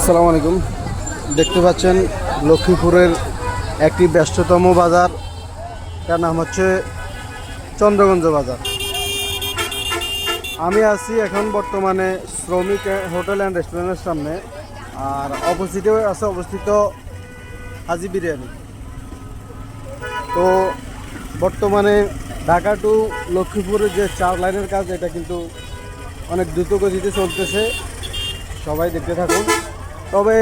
আসসালামু আলাইকুম। দেখতে পাচ্ছেন লক্ষ্মীপুরের একটি ব্যস্ততম বাজার, তার নাম হচ্ছে চন্দ্রগঞ্জ বাজার। আমি আছি এখন বর্তমানে শ্রমিক হোটেল অ্যান্ড রেস্টুরেন্টের সামনে, আর অপোজিটে আছে অবস্থিত হাজি বিরিয়ানি। তো বর্তমানে ঢাকা টু লক্ষ্মীপুরের যে 4 লাইনের কাজ, এটা কিন্তু অনেক দ্রুত গতিতে চলতেছে, সবাই দেখতে থাকুন। তবে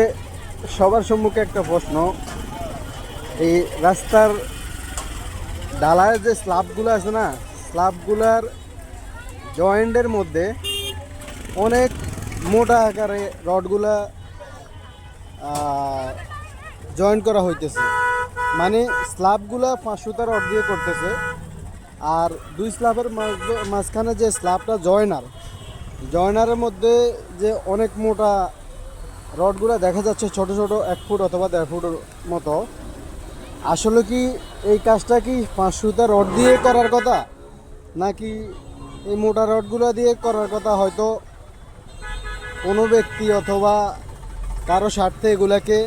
সবার সম্মুখে একটা প্রশ্ন, এই রাস্তার ঢালাইয়ের যে স্ল্যাবগুলো আছে না, স্ল্যাবগুলার জয়েন্টের মধ্যে অনেক মোটা আকারে রডগুলা জয়েন্ট করা হইতেছে। মানে স্ল্যাবগুলা 5 সুতা রড দিয়ে করতেছে, আর দুই স্ল্যাবের মাঝখানে যে স্ল্যাবটা জয়নারের মধ্যে যে অনেক মোটা রডগুলো দেখা যাচ্ছে, ছোট ছোট 1 ফুট অথবা 1.5 ফুটের মতো। আসলে কি এই কাজটা কি 5 সুতা রড দিয়ে করার কথা, নাকি এই মোটা রডগুলো দিয়ে করার কথা? হয়তো কোনো ব্যক্তি অথবা কারো স্বার্থে এগুলাকে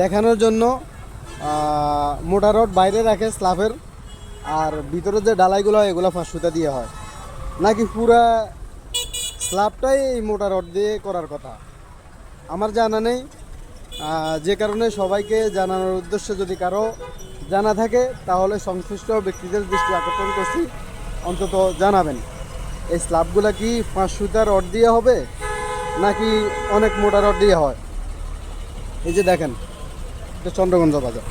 দেখানোর জন্য মোটা রড বাইরে রাখে স্ল্যাবের, আর ভিতরে যে ডালাইগুলো হয় এগুলো 5 সুতা দিয়ে হয়, নাকি পুরা স্ল্যাবটাই এই মোটা রড দিয়ে করার কথা। আমার জানা নেই, যে কারণে সবাইকে জানানোর উদ্দেশ্যে যদি কারো জানা থাকে তাহলে সংশ্লিষ্ট ব্যক্তিদের দৃষ্টি আকর্ষণ করছি, অন্তত জানাবেন এই স্ল্যাবগুলো কি 5 সুতা রড দিয়ে হবে নাকি অনেক মোটা রড দিয়ে হয়। এই যে দেখেন, এটা চন্দ্রগঞ্জ বাজার।